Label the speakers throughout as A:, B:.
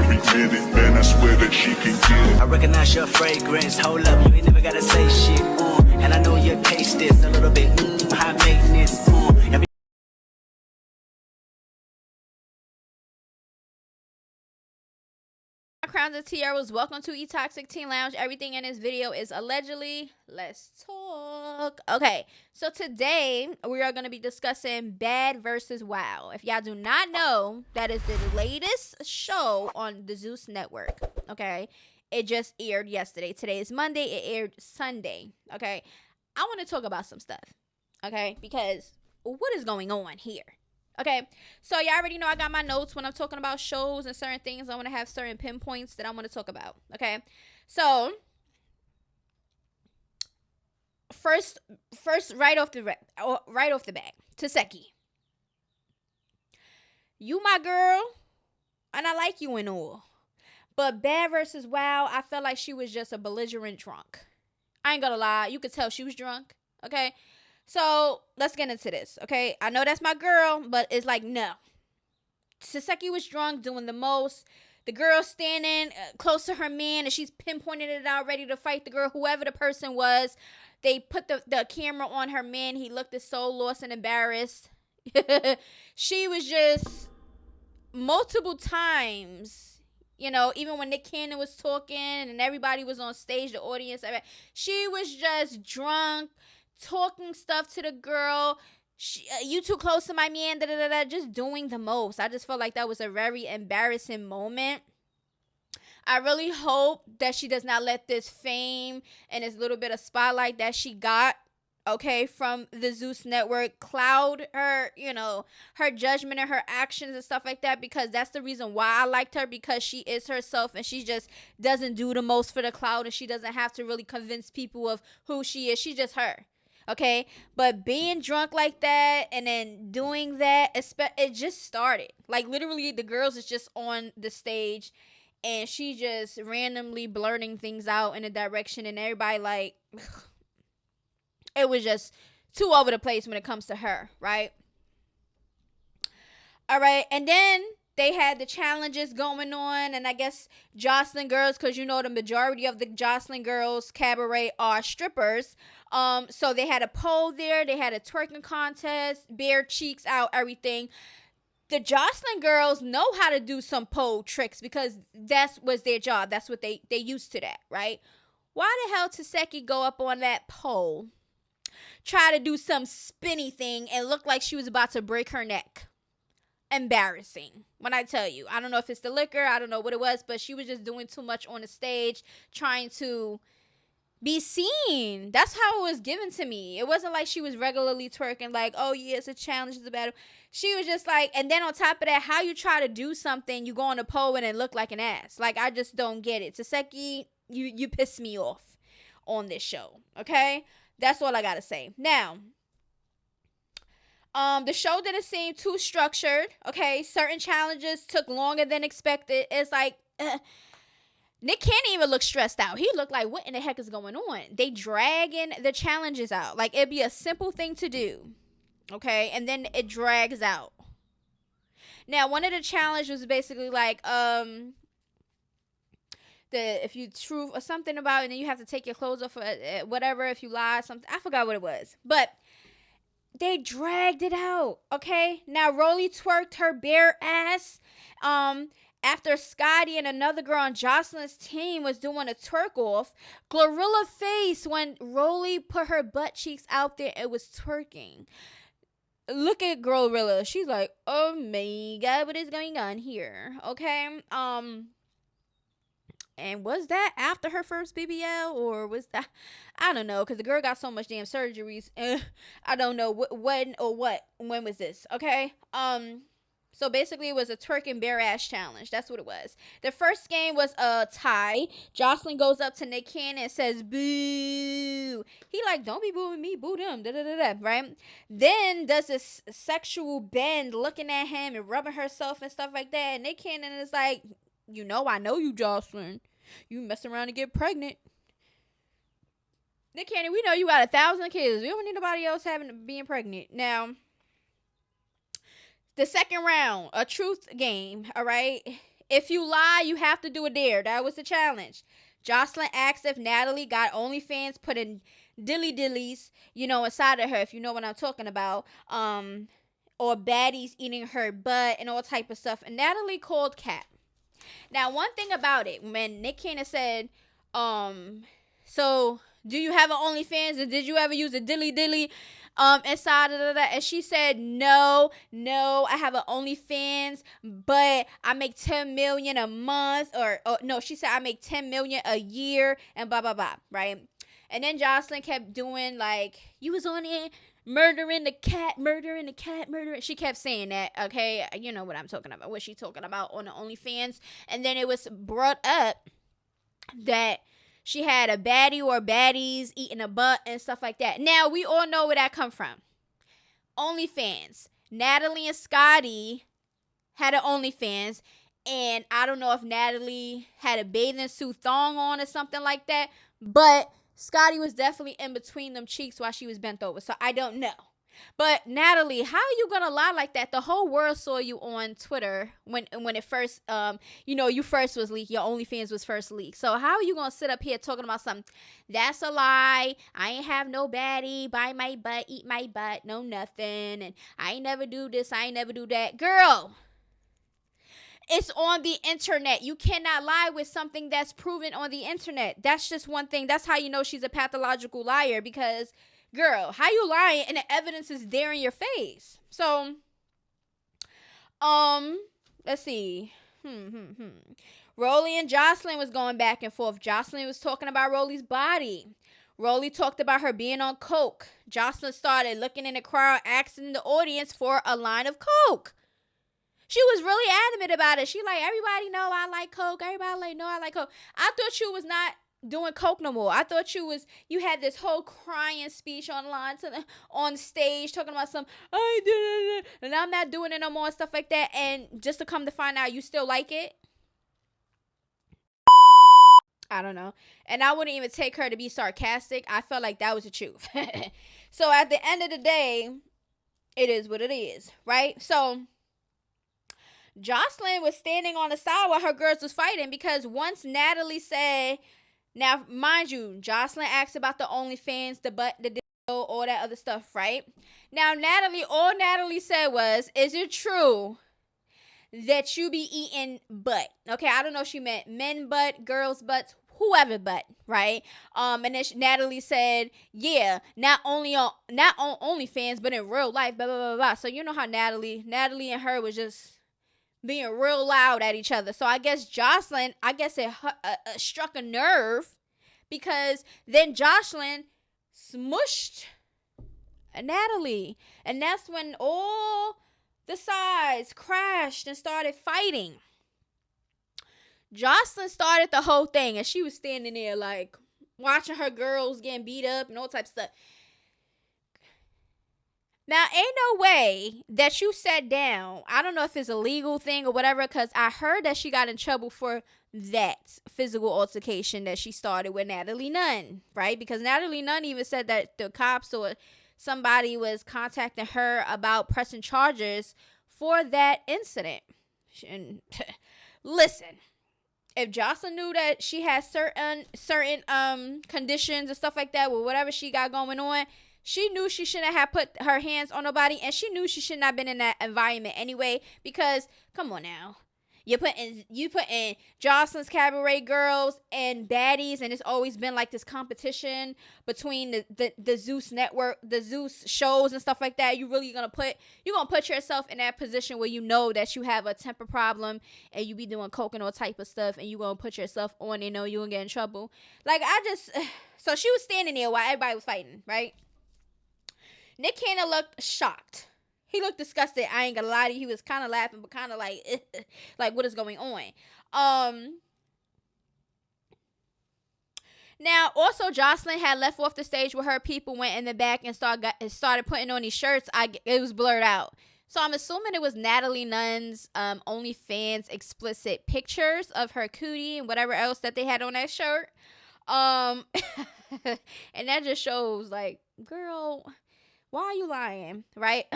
A: every minute, man, I swear that she can get it.
B: I recognize your fragrance, hold up, you ain't never gotta say shit, and I know your taste is a little bit, high maintenance,
C: Crowns and tiaras, welcome to E-Toxic Teen Lounge. Everything in this video is allegedly. Let's talk. Okay, so today we are going to be discussing Bad versus Wild. If y'all do not know, that is the latest show on the Zeus Network. Okay, it just aired yesterday. Today is Monday. It aired Sunday. Okay, I want to talk about some stuff. Okay, because what is going on here? Okay, so y'all already know I got my notes when I'm talking about shows and certain things. I want to have certain pinpoints that I want to talk about. Okay, so first, right off the bat, Taseki, you my girl, and I like you and all, but Bad versus Wild, I felt like she was just a belligerent drunk. I ain't gonna lie, you could tell she was drunk. Okay. So, let's get into this, okay? I know that's my girl, but it's like, no. Taseki was drunk, doing the most. The girl standing close to her man, and she's pinpointing it out, ready to fight the girl, whoever the person was. They put the camera on her man. He looked so lost and embarrassed. She was just multiple times, you know, even when Nick Cannon was talking and everybody was on stage, the audience, she was just drunk, talking stuff to the girl. You too close to my man, just doing the most. I just felt like that was a very embarrassing moment. I really hope that she does not let this fame and this little bit of spotlight that she got, okay, from the Zeus Network cloud her, you know, her judgment and her actions and stuff like that, because that's the reason why I liked her, because she is herself and she just doesn't do the most for the cloud, and she doesn't have to really convince people of who she is. She's just her. Okay, but being drunk like that and then doing that, it just started. Like, literally, the girls is just on the stage and she just randomly blurting things out in a direction, and everybody, like, it was just too over the place when it comes to her, right? All right, and then they had the challenges going on, and I guess Joseline girls, because you know the majority of the Joseline girls cabaret are strippers. So they had a pole there, they had a twerking contest, bare cheeks out, everything. The Joseline girls know how to do some pole tricks because that was their job. That's what they used to that, right? Why the hell Taseki go up on that pole, try to do some spinny thing, and look like she was about to break her neck? Embarrassing, when I tell you. I don't know if it's the liquor, I don't know what it was, but she was just doing too much on the stage, trying to be seen. That's how it was given to me. It wasn't like she was regularly twerking like, oh yeah, it's a challenge, it's a battle. She was just like, and then on top of that, how you try to do something, you go on a pole and it look like an ass. Like, I just don't get it. Taseki, you piss me off on this show, okay? That's all I gotta say. Now, the show didn't seem too structured, okay? Certain challenges took longer than expected. It's like, Nick can't even look stressed out. He looked like, what in the heck is going on? They dragging the challenges out. Like, it'd be a simple thing to do, okay? And then it drags out. Now, one of the challenges was basically like, if you truth or something about it, and then you have to take your clothes off, whatever, if you lie, something. I forgot what it was. But they dragged it out, okay? Now, Rolly twerked her bare ass, after Scotty and another girl on Joseline's team was doing a twerk off. Glorilla face when Rolly put her butt cheeks out there and was twerking. Look at Glorilla. She's like, oh my God, what is going on here? Okay. And was that after her first BBL, or was that, I don't know, because the girl got so much damn surgeries. I don't know when was this, okay? So basically it was a twerking bare ass challenge. That's what it was. The first game was a tie. Joseline goes up to Nick Cannon and says, boo. He like, don't be booing me, boo them, right? Then does this sexual bend, looking at him and rubbing herself and stuff like that. And Nick Cannon is like, you know, I know you, Joseline. You mess around and get pregnant. Nick Cannon, we know you got 1,000 kids. We don't need nobody else being pregnant. Now, the second round, a truth game, all right? If you lie, you have to do a dare. That was the challenge. Joseline asked if Natalie got OnlyFans putting dillies, inside of her, if you know what I'm talking about. Or baddies eating her butt and all type of stuff. And Natalie called cap. Now, one thing about it, when Nick Cannon said, so do you have an OnlyFans and did you ever use a dilly inside of that? And she said, no, I have an OnlyFans, but I make 10 million a month, or no, she said I make 10 million a year and blah blah blah, right? And then Joseline kept doing like, you was on it murdering the cat. She kept saying that, okay? You know what I'm talking about. What she talking about on the OnlyFans. And then it was brought up that she had a baddie or baddies eating a butt and stuff like that. Now, we all know where that come from. OnlyFans. Natalie and Scotty had an OnlyFans. And I don't know if Natalie had a bathing suit thong on or something like that. But Scotty was definitely in between them cheeks while she was bent over. So I don't know. But Natalie, how are you gonna lie like that? The whole world saw you on Twitter when it first, you first was leaked. Your OnlyFans was first leaked. So how are you gonna sit up here talking about something? That's a lie. I ain't have no baddie. Buy my butt, eat my butt, no nothing. And I ain't never do this. I ain't never do that. Girl, it's on the internet. You cannot lie with something that's proven on the internet. That's just one thing. That's how you know she's a pathological liar, because girl, how you lying and the evidence is there in your face? So, let's see. Rolly and Joseline was going back and forth. Joseline was talking about Rolly's body. Rolly talked about her being on coke. Joseline started looking in the crowd, asking the audience for a line of coke. She was really adamant about it. She like, everybody know I like coke. Everybody like, know I like coke. I thought you was not doing coke no more. I thought you had this whole crying speech on stage talking about some, I did it and I'm not doing it no more and stuff like that, and just to come to find out you still like it. I don't know. And I wouldn't even take her to be sarcastic. I felt like that was the truth. So at the end of the day, it is what it is, right? So Joseline was standing on the side while her girls was fighting, because once Natalie said, now mind you, Joseline asked about the OnlyFans, the butt, the dildo, all that other stuff, right? Now all Natalie said was, is it true that you be eating butt? Okay, I don't know if she meant men butt, girls butts, whoever butt, right? And then Natalie said, yeah, not only on OnlyFans, but in real life, blah blah blah blah. So you know how Natalie and her was just being real loud at each other. So I guess Joseline, it struck a nerve, because then Joseline smushed Natalie. And that's when all the sides crashed and started fighting. Joseline started the whole thing, and she was standing there like watching her girls getting beat up and all types of stuff. Now, ain't no way that you sat down. I don't know if it's a legal thing or whatever, because I heard that she got in trouble for that physical altercation that she started with Natalie Nunn, right? Because Natalie Nunn even said that the cops or somebody was contacting her about pressing charges for that incident. And listen, if Joseline knew that she had certain conditions and stuff like that with whatever she got going on, she knew she shouldn't have put her hands on nobody, and she knew she shouldn't have been in that environment anyway, because, come on now. You put in Joseline's cabaret girls and baddies, and it's always been like this competition between the Zeus network, the Zeus shows and stuff like that. You're gonna put yourself in that position where you know that you have a temper problem and you be doing coke and all type of stuff, and you gonna put yourself on and know you gonna get in trouble. Like, so she was standing there while everybody was fighting, right? Nick Cannon looked shocked. He looked disgusted. I ain't gonna lie to you. He was kind of laughing, but kind of like, like, what is going on? Now, also, Joseline had left off the stage where her people went in the back and started putting on these shirts. It was blurred out. So I'm assuming it was Natalie Nunn's OnlyFans explicit pictures of her cootie and whatever else that they had on that shirt. And that just shows, like, girl, why are you lying, right?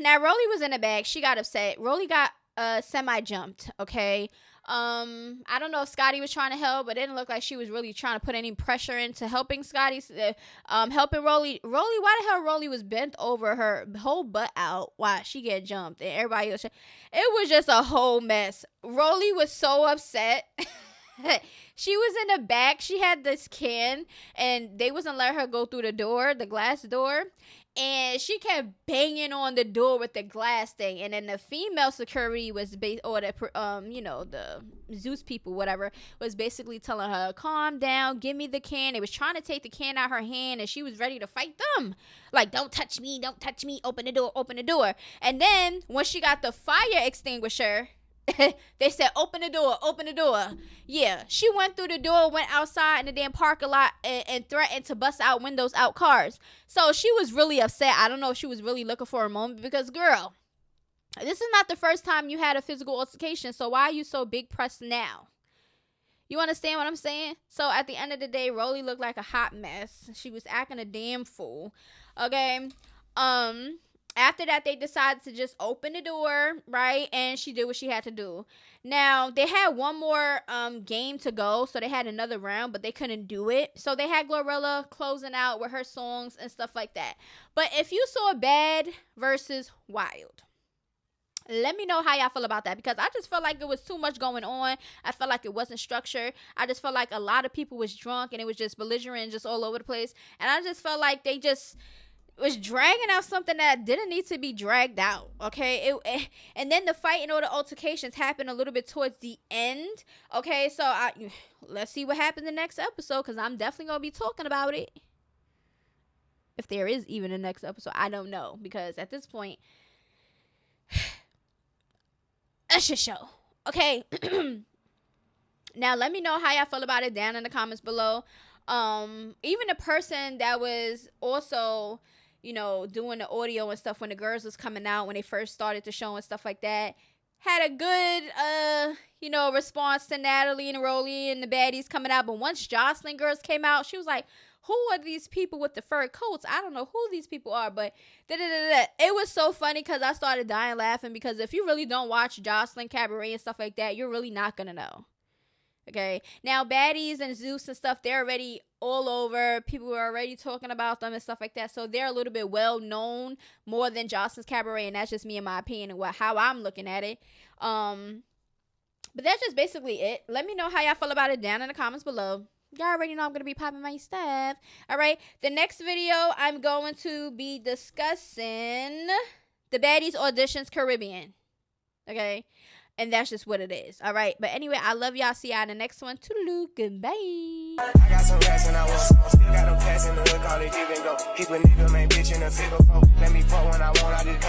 C: Now, Rolly was in the bag. She got upset. Rolly got semi-jumped, okay? I don't know if Scotty was trying to help, but it didn't look like she was really trying to put any pressure into helping Scotty, helping Rolly. Why the hell Rolly was bent over, her whole butt out while she get jumped, and everybody else, it was just a whole mess. Rolly was so upset. She was in the back. She had this can, and they wasn't letting her go through the door, the glass door. And she kept banging on the door with the glass thing. And then the female security was, the Zeus people, whatever, was basically telling her, calm down, give me the can. They was trying to take the can out her hand, and she was ready to fight them. Like, don't touch me, open the door, open the door. And then when she got the fire extinguisher, they said, open the door. Yeah, she went through the door, went outside in the damn parking lot, and threatened to bust out windows out cars. So she was really upset. I don't know if she was really looking for a moment, because, girl, this is not the first time you had a physical altercation. So why are you so big pressed now? You understand what I'm saying? So at the end of the day, Rolly looked like a hot mess. She was acting a damn fool. Okay. After that, they decided to just open the door, right? And she did what she had to do. Now, they had one more game to go, so they had another round, but they couldn't do it. So they had Glorilla closing out with her songs and stuff like that. But if you saw Bad versus Wild, let me know how y'all feel about that, because I just felt like it was too much going on. I felt like it wasn't structured. I just felt like a lot of people was drunk, and it was just belligerent, just all over the place. And I just felt like they just was dragging out something that didn't need to be dragged out, okay? And then the fighting or the altercations happened a little bit towards the end, okay? So let's see what happens in the next episode, because I'm definitely going to be talking about it. If there is even a next episode, I don't know, because at this point, that's your show, okay? Now, let me know how y'all feel about it down in the comments below. Even the person that was also, doing the audio and stuff when the girls was coming out, when they first started the show and stuff like that, had a good, response to Natalie and Rolly and the baddies coming out. But once Joseline girls came out, she was like, who are these people with the fur coats? I don't know who these people are, but it was so funny, because I started dying laughing, because if you really don't watch Joseline Cabaret and stuff like that, you're really not going to know. Okay, now baddies and Zeus and stuff, they're already all over. People are already talking about them and stuff like that. So they're a little bit well known more than Joseline's Cabaret, and that's just me in my opinion and how I'm looking at it. But that's just basically it. Let me know how y'all feel about it down in the comments below. Y'all already know I'm going to be popping my stuff. All right, the next video I'm going to be discussing the Baddies Auditions Caribbean. Okay. And that's just what it is. All right. But anyway, I love y'all. See y'all in the next one. Toodaloo. Goodbye.
D: I got some rats and I want some. Still got them cats in the hood. Call it give and go. Keep a nigga, man, bitch in a figure. Let me fuck when I want. I just